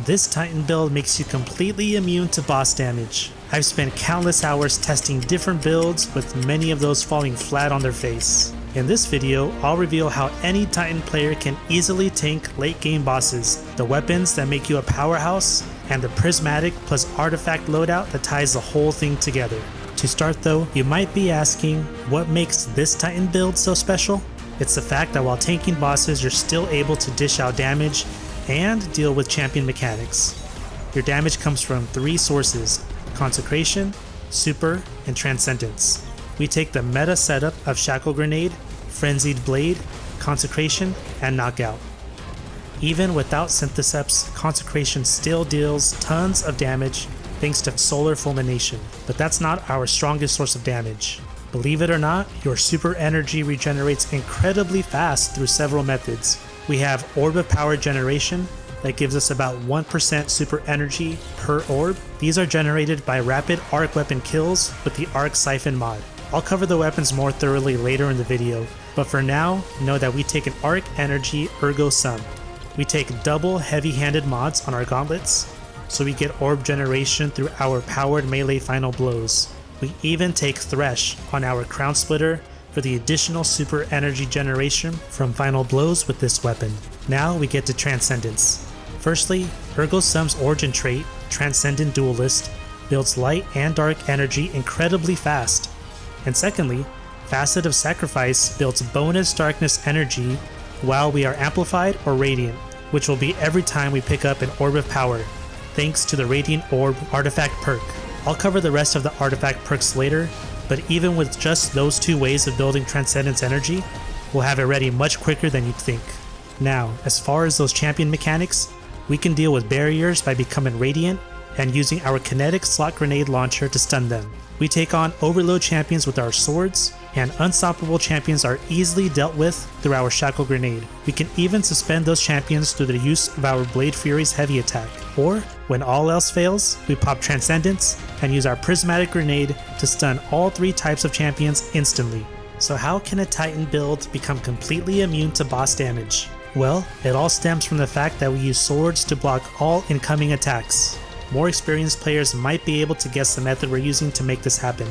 This Titan build makes you completely immune to boss damage. I've spent countless hours testing different builds, with many of those falling flat on their face. In this video, I'll reveal how any Titan player can easily tank late game bosses, the weapons that make you a powerhouse, and the prismatic plus artifact loadout that ties the whole thing together. To start though, you might be asking, what makes this Titan build so special? It's the fact that while tanking bosses, you're still able to dish out damage and deal with champion mechanics. Your damage comes from 3 sources: Consecration, Super, and Transcendence. We take the meta setup of Shackle Grenade, Frenzied Blade, Consecration, and Knockout. Even without Syntheseps, Consecration still deals tons of damage thanks to Solar Fulmination, but that's not our strongest source of damage. Believe it or not, your super energy regenerates incredibly fast through several methods. We have Orb of Power generation that gives us about 1% super energy per orb. These are generated by rapid arc weapon kills with the Arc Siphon mod. I'll cover the weapons more thoroughly later in the video, but for now, know that we take an Arc Energy Ergo Sum. We take double heavy-handed mods on our gauntlets, so we get orb generation through our powered melee final blows. We even take Thresh on our Crown Splitter for the additional super energy generation from final blows with this weapon. Now we get to Transcendence. Firstly, Ergo Sum's origin trait, Transcendent Duelist, builds light and dark energy incredibly fast. And secondly, Facet of Sacrifice builds bonus darkness energy while we are amplified or radiant, which will be every time we pick up an Orb of Power, thanks to the Radiant Orb artifact perk. I'll cover the rest of the artifact perks later, but even with just those 2 ways of building Transcendence energy, we'll have it ready much quicker than you'd think. Now, as far as those champion mechanics, we can deal with barriers by becoming Radiant and using our kinetic slot grenade launcher to stun them. We take on overload champions with our swords, and unstoppable champions are easily dealt with through our Shackle Grenade. We can even suspend those champions through the use of our Blade Fury's heavy attack. Or, when all else fails, we pop Transcendence and use our Prismatic Grenade to stun all 3 types of champions instantly. So how can a Titan build become completely immune to boss damage? Well, it all stems from the fact that we use swords to block all incoming attacks. More experienced players might be able to guess the method we're using to make this happen.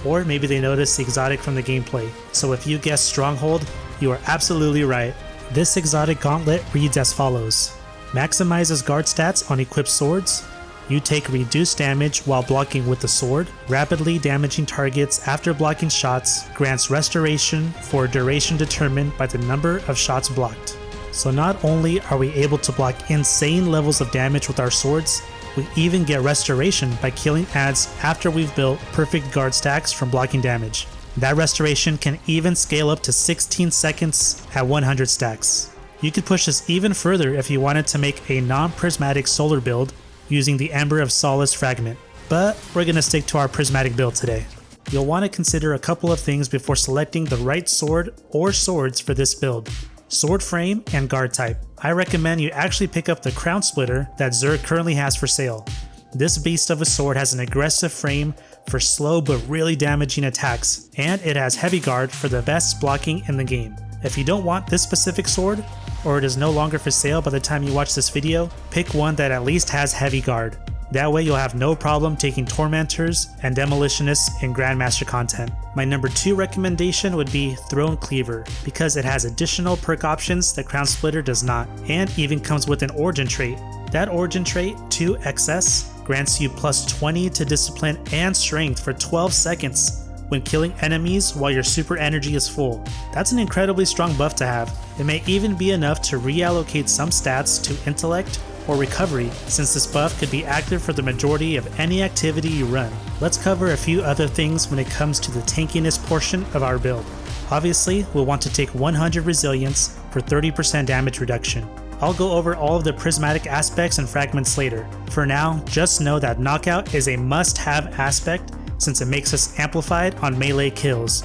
Or maybe they notice the exotic from the gameplay. So if you guessed Stronghold, you are absolutely right. This exotic gauntlet reads as follows. Maximizes guard stats on equipped swords. You take reduced damage while blocking with the sword. Rapidly damaging targets after blocking shots. Grants restoration for a duration determined by the number of shots blocked. So not only are we able to block insane levels of damage with our swords, we even get restoration by killing adds after we've built perfect guard stacks from blocking damage. That restoration can even scale up to 16 seconds at 100 stacks. You could push this even further if you wanted to make a non-prismatic solar build using the Ember of Solace fragment, but we're going to stick to our prismatic build today. You'll want to consider a couple of things before selecting the right sword or swords for this build. Sword frame and guard type. I recommend you actually pick up the Crown Splitter that Xur currently has for sale. This beast of a sword has an aggressive frame for slow but really damaging attacks, and it has heavy guard for the best blocking in the game. If you don't want this specific sword, or it is no longer for sale by the time you watch this video, pick one that at least has heavy guard. That way you'll have no problem taking Tormentors and Demolitionists in Grandmaster content. My number 2 recommendation would be Throne Cleaver, because it has additional perk options that Crown Splitter does not, and even comes with an origin trait. That origin trait, 2XS, grants you plus 20 to Discipline and Strength for 12 seconds when killing enemies while your super energy is full. That's an incredibly strong buff to have. It may even be enough to reallocate some stats to Intellect or Recovery, since this buff could be active for the majority of any activity you run. Let's cover a few other things when it comes to the tankiness portion of our build. Obviously, we'll want to take 100 Resilience for 30% damage reduction. I'll go over all of the prismatic aspects and fragments later. For now, just know that Knockout is a must-have aspect since it makes us amplified on melee kills.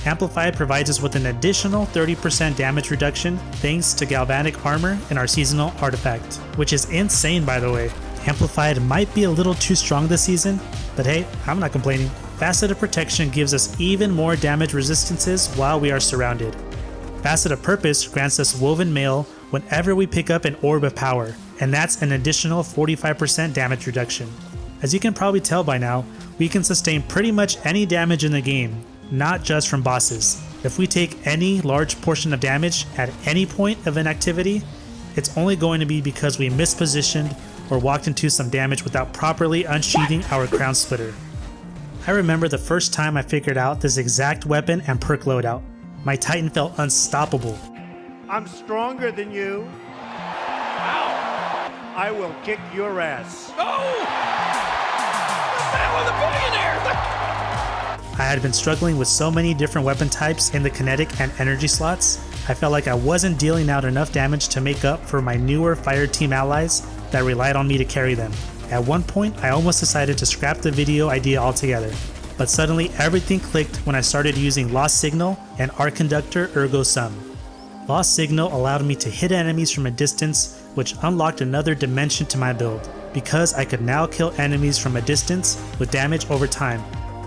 Amplified provides us with an additional 30% damage reduction thanks to Galvanic Armor in our seasonal artifact, which is insane by the way. Amplified might be a little too strong this season, but hey, I'm not complaining. Facet of Protection gives us even more damage resistances while we are surrounded. Facet of Purpose grants us Woven Mail whenever we pick up an Orb of Power, and that's an additional 45% damage reduction. As you can probably tell by now, we can sustain pretty much any damage in the game, not just from bosses. If we take any large portion of damage at any point of an activity, it's only going to be because we mispositioned or walked into some damage without properly unsheathing our crown splitter. I remember the first time I figured out this exact weapon and perk loadout. My Titan felt unstoppable. I'm stronger than you. Ow! I will kick your ass. Oh! The Battle of the Billionaires! I had been struggling with so many different weapon types in the kinetic and energy slots, I felt like I wasn't dealing out enough damage to make up for my newer fire team allies that relied on me to carry them. At one point, I almost decided to scrap the video idea altogether, but suddenly everything clicked when I started using Lost Signal and Arc Conductor Ergo Sum. Lost Signal allowed me to hit enemies from a distance, which unlocked another dimension to my build, because I could now kill enemies from a distance with damage over time.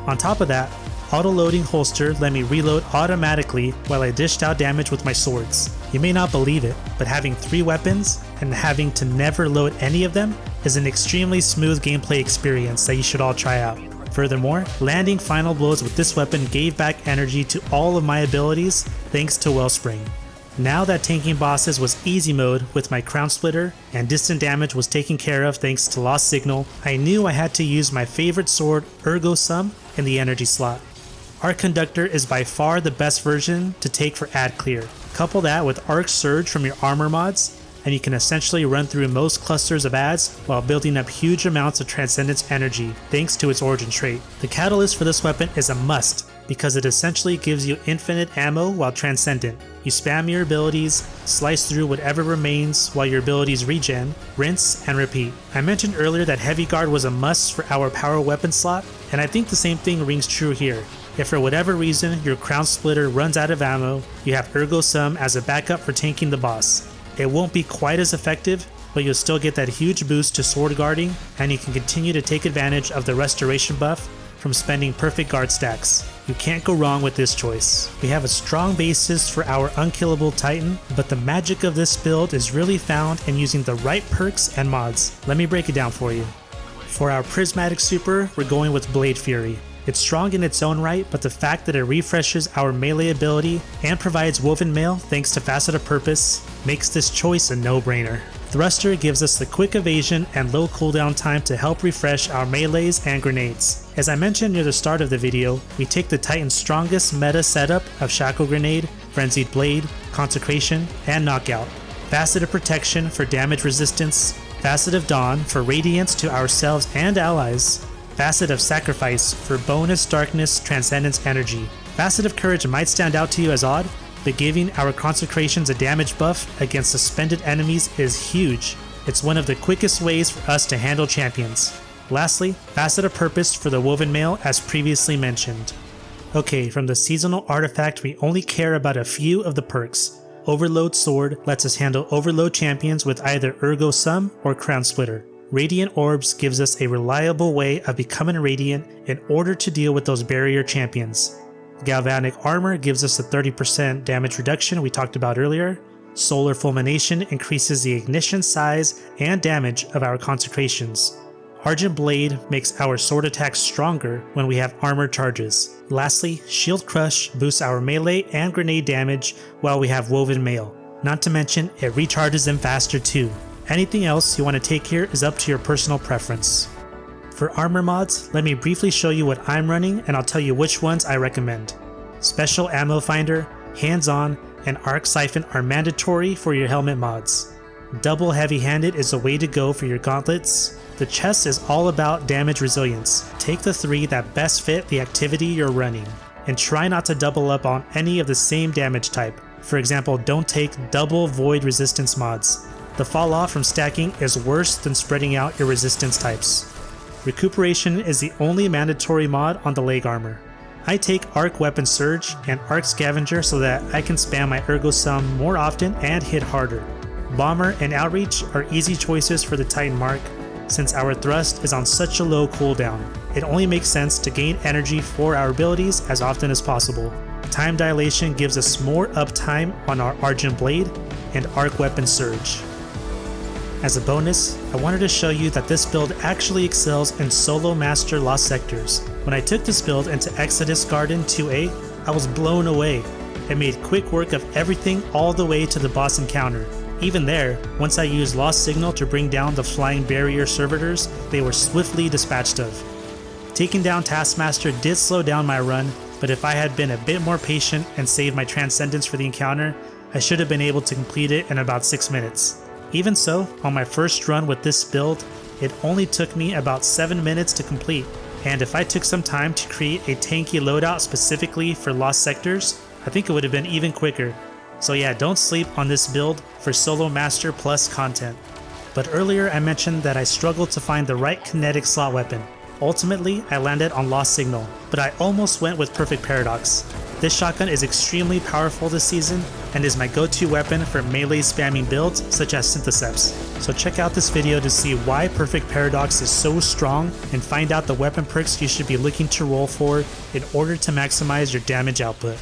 On top of that, auto-loading holster let me reload automatically while I dished out damage with my swords. You may not believe it, but having 3 weapons and having to never load any of them is an extremely smooth gameplay experience that you should all try out. Furthermore, landing final blows with this weapon gave back energy to all of my abilities thanks to Wellspring. Now that tanking bosses was easy mode with my crown splitter and distant damage was taken care of thanks to Lost Signal, I knew I had to use my favorite sword Ergo Sum in the energy slot. Arc Conductor is by far the best version to take for ad clear. Couple that with Arc Surge from your armor mods, and you can essentially run through most clusters of ads while building up huge amounts of Transcendence energy thanks to its origin trait. The catalyst for this weapon is a must because it essentially gives you infinite ammo while transcendent. You spam your abilities, slice through whatever remains while your abilities regen, rinse, and repeat. I mentioned earlier that Heavy Guard was a must for our power weapon slot, and I think the same thing rings true here. If for whatever reason your crown splitter runs out of ammo, you have Ergo Sum as a backup for tanking the boss. It won't be quite as effective, but you'll still get that huge boost to sword guarding, and you can continue to take advantage of the restoration buff from spending perfect guard stacks. You can't go wrong with this choice. We have a strong basis for our unkillable Titan, but the magic of this build is really found in using the right perks and mods. Let me break it down for you. For our Prismatic Super, we're going with Blade Fury. It's strong in its own right, but the fact that it refreshes our melee ability and provides woven mail thanks to Facet of Purpose makes this choice a no-brainer. Thruster gives us the quick evasion and low cooldown time to help refresh our melees and grenades. As I mentioned near the start of the video, we take the Titan's strongest meta setup of Shackle Grenade, Frenzied Blade, Consecration, and Knockout. Facet of Protection for damage resistance, Facet of Dawn for radiance to ourselves and allies, Facet of Sacrifice for bonus darkness transcendence energy. Facet of Courage might stand out to you as odd, but giving our consecrations a damage buff against suspended enemies is huge. It's one of the quickest ways for us to handle champions. Lastly, Facet of Purpose for the woven mail as previously mentioned. Okay, from the seasonal artifact we only care about a few of the perks. Overload Sword lets us handle overload champions with either Ergo Sum or Crown Splitter. Radiant Orbs gives us a reliable way of becoming Radiant in order to deal with those barrier champions. Galvanic Armor gives us the 30% damage reduction we talked about earlier. Solar Fulmination increases the ignition size and damage of our consecrations. Argent Blade makes our sword attacks stronger when we have armor charges. Lastly, Shield Crush boosts our melee and grenade damage while we have woven mail. Not to mention, it recharges them faster too. Anything else you want to take here is up to your personal preference. For armor mods, let me briefly show you what I'm running and I'll tell you which ones I recommend. Special Ammo Finder, Hands-On, and Arc Siphon are mandatory for your helmet mods. Double Heavy-Handed is the way to go for your gauntlets. The chest is all about damage resilience. Take the 3 that best fit the activity you're running, and try not to double up on any of the same damage type. For example, don't take double void resistance mods. The fall off from stacking is worse than spreading out your resistance types. Recuperation is the only mandatory mod on the leg armor. I take Arc Weapon Surge and Arc Scavenger so that I can spam my Ergo Sum more often and hit harder. Bomber and Outreach are easy choices for the Titan Mark, since our thrust is on such a low cooldown. It only makes sense to gain energy for our abilities as often as possible. Time Dilation gives us more uptime on our Argent Blade and Arc Weapon Surge. As a bonus, I wanted to show you that this build actually excels in solo master lost sectors. When I took this build into Exodus Garden 2A, I was blown away. It made quick work of everything all the way to the boss encounter. Even there, once I used Lost Signal to bring down the flying barrier servitors, they were swiftly dispatched of. Taking down Taskmaster did slow down my run, but if I had been a bit more patient and saved my Transcendence for the encounter, I should have been able to complete it in about 6 minutes. Even so, on my first run with this build, it only took me about 7 minutes to complete, and if I took some time to create a tanky loadout specifically for lost sectors, I think it would have been even quicker. So yeah, don't sleep on this build for solo master plus content. But earlier I mentioned that I struggled to find the right kinetic slot weapon. Ultimately, I landed on Lost Signal, but I almost went with Perfect Paradox. This shotgun is extremely powerful this season and is my go-to weapon for melee spamming builds such as Syntheseps. So check out this video to see why Perfect Paradox is so strong and find out the weapon perks you should be looking to roll for in order to maximize your damage output.